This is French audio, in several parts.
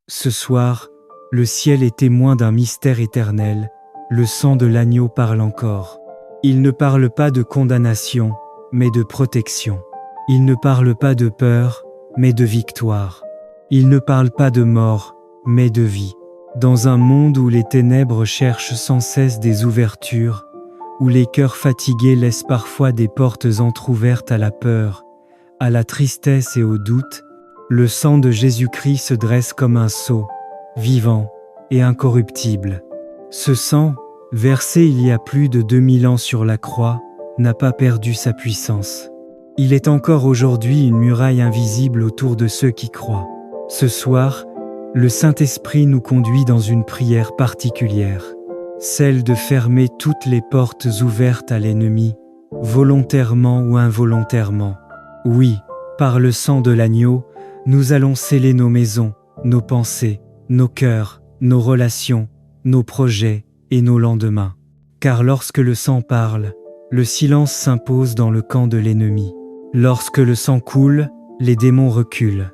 Ce soir, le ciel est témoin d'un mystère éternel, le sang de l'agneau parle encore. Il ne parle pas de condamnation, mais de protection. Il ne parle pas de peur, mais de victoire. Il ne parle pas de mort, mais de vie. Dans un monde où les ténèbres cherchent sans cesse des ouvertures, où les cœurs fatigués laissent parfois des portes entr'ouvertes à la peur, à la tristesse et au doute, le sang de Jésus-Christ se dresse comme un sceau, vivant et incorruptible. Ce sang, versé il y a plus de 2000 ans sur la croix, n'a pas perdu sa puissance. Il est encore aujourd'hui une muraille invisible autour de ceux qui croient. Ce soir, le Saint-Esprit nous conduit dans une prière particulière, celle de fermer toutes les portes ouvertes à l'ennemi, volontairement ou involontairement. Oui, par le sang de l'agneau, nous allons sceller nos maisons, nos pensées, nos cœurs, nos relations, nos projets et nos lendemains. Car lorsque le sang parle, le silence s'impose dans le camp de l'ennemi. Lorsque le sang coule, les démons reculent.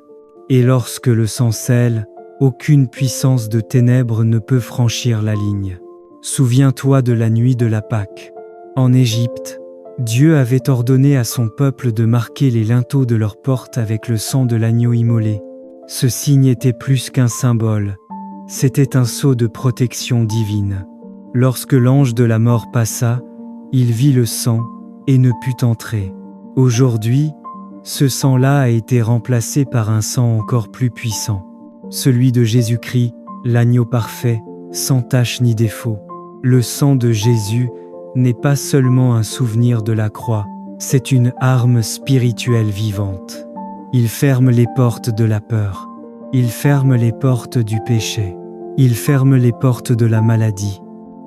Et lorsque le sang scelle, aucune puissance de ténèbres ne peut franchir la ligne. Souviens-toi de la nuit de la Pâque. En Égypte, Dieu avait ordonné à son peuple de marquer les linteaux de leurs portes avec le sang de l'agneau immolé. Ce signe était plus qu'un symbole, c'était un sceau de protection divine. Lorsque l'ange de la mort passa, il vit le sang et ne put entrer. Aujourd'hui, ce sang-là a été remplacé par un sang encore plus puissant, celui de Jésus-Christ, l'agneau parfait, sans tache ni défaut. Le sang de Jésus n'est pas seulement un souvenir de la croix, c'est une arme spirituelle vivante. Il ferme les portes de la peur, il ferme les portes du péché, il ferme les portes de la maladie,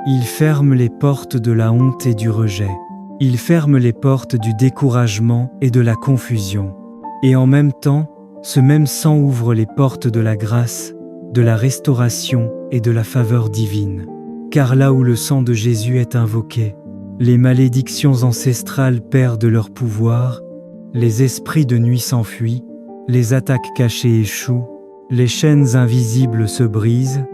il ferme les portes de la honte et du rejet, il ferme les portes du découragement et de la confusion. Et en même temps, ce même sang ouvre les portes de la grâce, de la restauration et de la faveur divine. Car là où le sang de Jésus est invoqué, les malédictions ancestrales perdent leur pouvoir, les esprits de nuit s'enfuient, les attaques cachées échouent, les chaînes invisibles se brisent,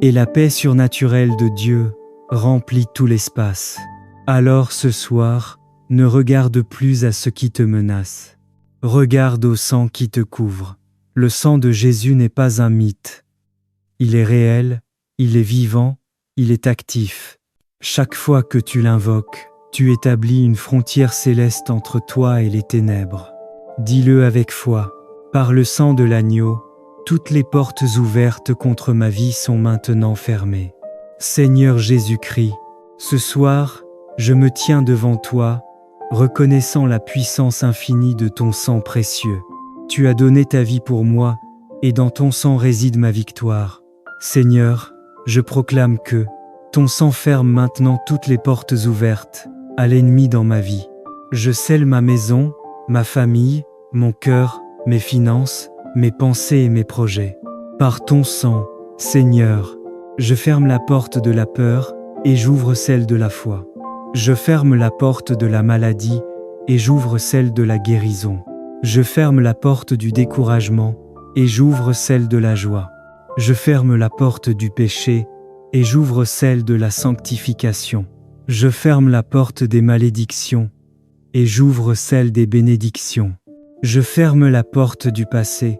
et la paix surnaturelle de Dieu remplit tout l'espace. Alors ce soir, ne regarde plus à ce qui te menace. Regarde au sang qui te couvre. Le sang de Jésus n'est pas un mythe. Il est réel, il est vivant, il est actif. Chaque fois que tu l'invoques, tu établis une frontière céleste entre toi et les ténèbres. Dis-le avec foi. Par le sang de l'agneau, toutes les portes ouvertes contre ma vie sont maintenant fermées. Seigneur Jésus-Christ, ce soir, je me tiens devant toi, reconnaissant la puissance infinie de ton sang précieux. Tu as donné ta vie pour moi, et dans ton sang réside ma victoire. Seigneur, je proclame que ton sang ferme maintenant toutes les portes ouvertes à l'ennemi dans ma vie. Je scelle ma maison, ma famille, mon cœur, mes finances, mes pensées et mes projets. Par ton sang, Seigneur, je ferme la porte de la peur et j'ouvre celle de la foi. Je ferme la porte de la maladie et j'ouvre celle de la guérison. Je ferme la porte du découragement et j'ouvre celle de la joie. Je ferme la porte du péché et j'ouvre celle de la sanctification. Je ferme la porte des malédictions et j'ouvre celle des bénédictions. Je ferme la porte du passé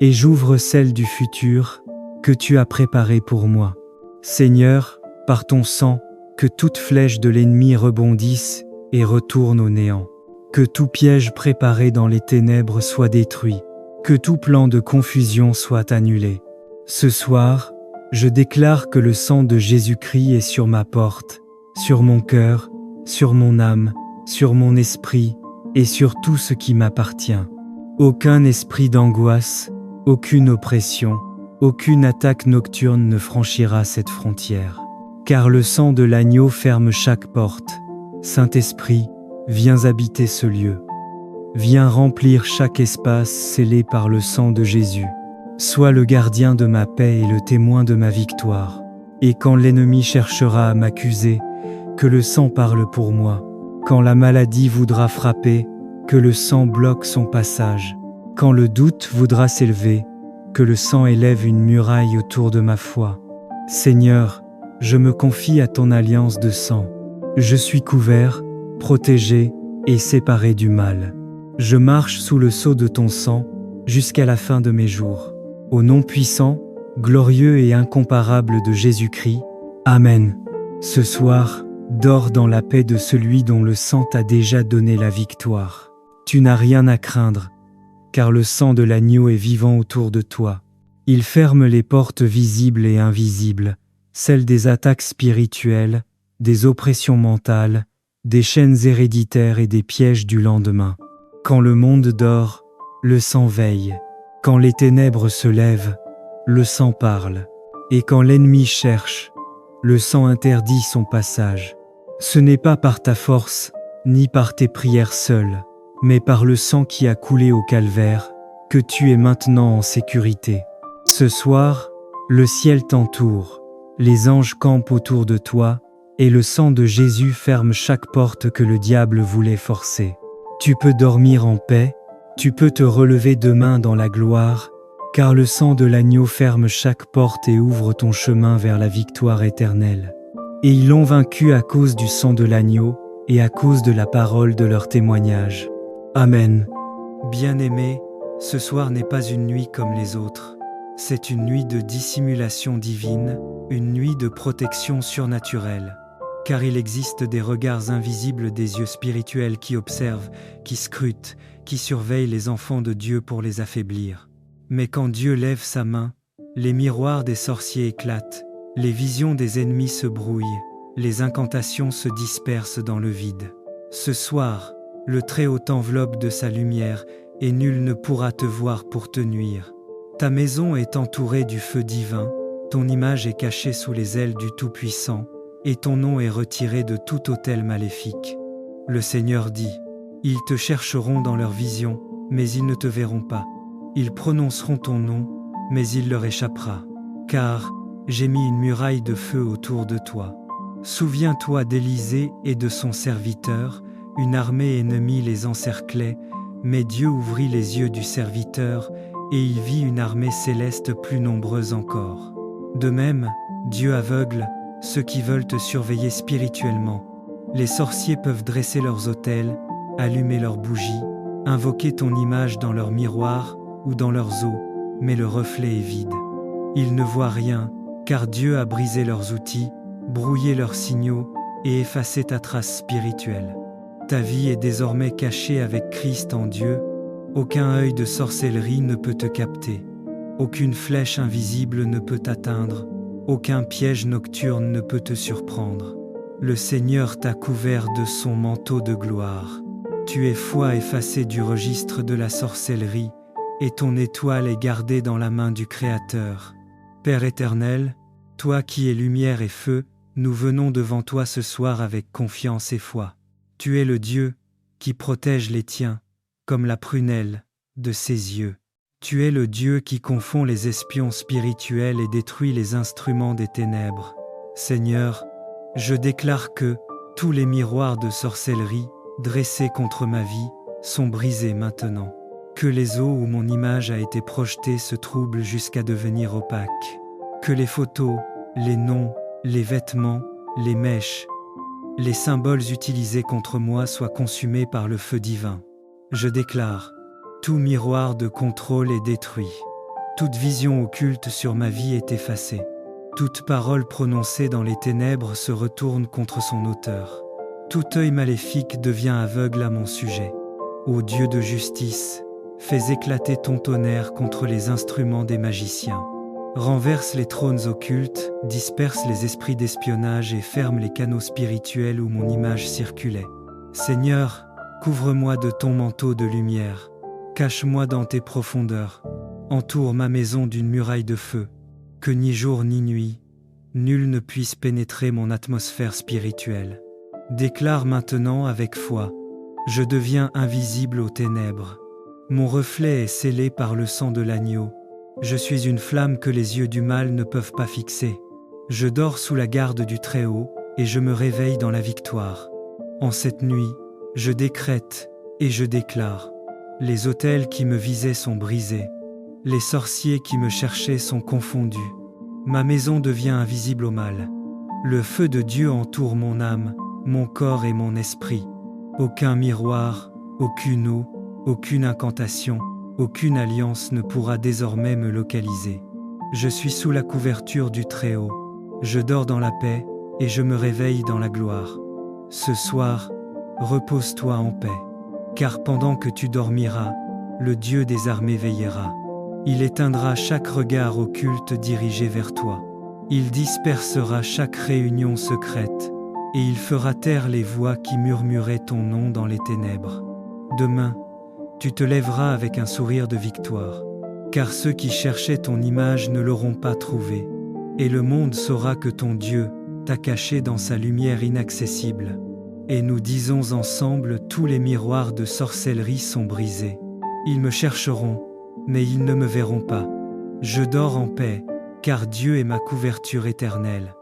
et j'ouvre celle du futur que tu as préparé pour moi. Seigneur, par ton sang, que toute flèche de l'ennemi rebondisse et retourne au néant. Que tout piège préparé dans les ténèbres soit détruit. Que tout plan de confusion soit annulé. Ce soir, je déclare que le sang de Jésus-Christ est sur ma porte, sur mon cœur, sur mon âme, sur mon esprit et sur tout ce qui m'appartient. Aucun esprit d'angoisse, aucune oppression, aucune attaque nocturne ne franchira cette frontière. Car le sang de l'agneau ferme chaque porte. Saint-Esprit, viens habiter ce lieu. Viens remplir chaque espace scellé par le sang de Jésus. Sois le gardien de ma paix et le témoin de ma victoire. Et quand l'ennemi cherchera à m'accuser, que le sang parle pour moi. Quand la maladie voudra frapper, que le sang bloque son passage. Quand le doute voudra s'élever, que le sang élève une muraille autour de ma foi. Seigneur, je me confie à ton alliance de sang. Je suis couvert, protégé et séparé du mal. Je marche sous le sceau de ton sang jusqu'à la fin de mes jours. Au nom puissant, glorieux et incomparable de Jésus-Christ. Amen. Ce soir, dors dans la paix de celui dont le sang t'a déjà donné la victoire. Tu n'as rien à craindre, car le sang de l'agneau est vivant autour de toi. Il ferme les portes visibles et invisibles, celles des attaques spirituelles, des oppressions mentales, des chaînes héréditaires et des pièges du lendemain. Quand le monde dort, le sang veille. Quand les ténèbres se lèvent, le sang parle. Et quand l'ennemi cherche, le sang interdit son passage. Ce n'est pas par ta force, ni par tes prières seules, mais par le sang qui a coulé au calvaire, que tu es maintenant en sécurité. Ce soir, le ciel t'entoure, les anges campent autour de toi, et le sang de Jésus ferme chaque porte que le diable voulait forcer. Tu peux dormir en paix, tu peux te relever demain dans la gloire, car le sang de l'agneau ferme chaque porte et ouvre ton chemin vers la victoire éternelle. Et ils l'ont vaincu à cause du sang de l'agneau et à cause de la parole de leur témoignage. Amen. Bien-aimés, ce soir n'est pas une nuit comme les autres. C'est une nuit de dissimulation divine, une nuit de protection surnaturelle. Car il existe des regards invisibles des yeux spirituels qui observent, qui scrutent, qui surveillent les enfants de Dieu pour les affaiblir. Mais quand Dieu lève sa main, les miroirs des sorciers éclatent, les visions des ennemis se brouillent, les incantations se dispersent dans le vide. Ce soir, le Très-Haut t'enveloppe de sa lumière et nul ne pourra te voir pour te nuire. Ta maison est entourée du feu divin, ton image est cachée sous les ailes du Tout-Puissant, et ton nom est retiré de tout autel maléfique. Le Seigneur dit, « Ils te chercheront dans leurs visions, mais ils ne te verront pas. Ils prononceront ton nom, mais il leur échappera. Car j'ai mis une muraille de feu autour de toi. Souviens-toi d'Élisée et de son serviteur, une armée ennemie les encerclait, mais Dieu ouvrit les yeux du serviteur, et il vit une armée céleste plus nombreuse encore. De même, Dieu aveugle ceux qui veulent te surveiller spirituellement. Les sorciers peuvent dresser leurs autels, allumer leurs bougies, invoquer ton image dans leurs miroirs ou dans leurs eaux, mais le reflet est vide. Ils ne voient rien, car Dieu a brisé leurs outils, brouillé leurs signaux et effacé ta trace spirituelle. Ta vie est désormais cachée avec Christ en Dieu. Aucun œil de sorcellerie ne peut te capter. Aucune flèche invisible ne peut t'atteindre. Aucun piège nocturne ne peut te surprendre. Le Seigneur t'a couvert de son manteau de gloire. Tu es foi effacée du registre de la sorcellerie, et ton étoile est gardée dans la main du Créateur. Père éternel, toi qui es lumière et feu, nous venons devant toi ce soir avec confiance et foi. Tu es le Dieu qui protège les tiens, comme la prunelle de ses yeux. Tu es le Dieu qui confond les espions spirituels et détruit les instruments des ténèbres. Seigneur, je déclare que tous les miroirs de sorcellerie dressés contre ma vie sont brisés maintenant. Que les eaux où mon image a été projetée se troublent jusqu'à devenir opaques. Que les photos, les noms, les vêtements, les mèches, les symboles utilisés contre moi soient consumés par le feu divin. Je déclare, tout miroir de contrôle est détruit. Toute vision occulte sur ma vie est effacée. Toute parole prononcée dans les ténèbres se retourne contre son auteur. Tout œil maléfique devient aveugle à mon sujet. Ô Dieu de justice, fais éclater ton tonnerre contre les instruments des magiciens. Renverse les trônes occultes, disperse les esprits d'espionnage et ferme les canaux spirituels où mon image circulait. Seigneur, couvre-moi de ton manteau de lumière. Cache-moi dans tes profondeurs. Entoure ma maison d'une muraille de feu. Que ni jour ni nuit, nul ne puisse pénétrer mon atmosphère spirituelle. Déclare maintenant avec foi, je deviens invisible aux ténèbres. Mon reflet est scellé par le sang de l'agneau. Je suis une flamme que les yeux du mal ne peuvent pas fixer. Je dors sous la garde du Très-Haut et je me réveille dans la victoire. En cette nuit, je décrète et je déclare. Les autels qui me visaient sont brisés. Les sorciers qui me cherchaient sont confondus. Ma maison devient invisible au mal. Le feu de Dieu entoure mon âme, mon corps et mon esprit. Aucun miroir, aucune eau, aucune incantation, aucune alliance ne pourra désormais me localiser. Je suis sous la couverture du Très-Haut. Je dors dans la paix et je me réveille dans la gloire. Ce soir, repose-toi en paix. Car pendant que tu dormiras, le Dieu des armées veillera. Il éteindra chaque regard occulte dirigé vers toi. Il dispersera chaque réunion secrète, et il fera taire les voix qui murmuraient ton nom dans les ténèbres. Demain, tu te lèveras avec un sourire de victoire, car ceux qui cherchaient ton image ne l'auront pas trouvée, et le monde saura que ton Dieu t'a caché dans sa lumière inaccessible. Et nous disons ensemble, tous les miroirs de sorcellerie sont brisés. Ils me chercheront, mais ils ne me verront pas. Je dors en paix, car Dieu est ma couverture éternelle.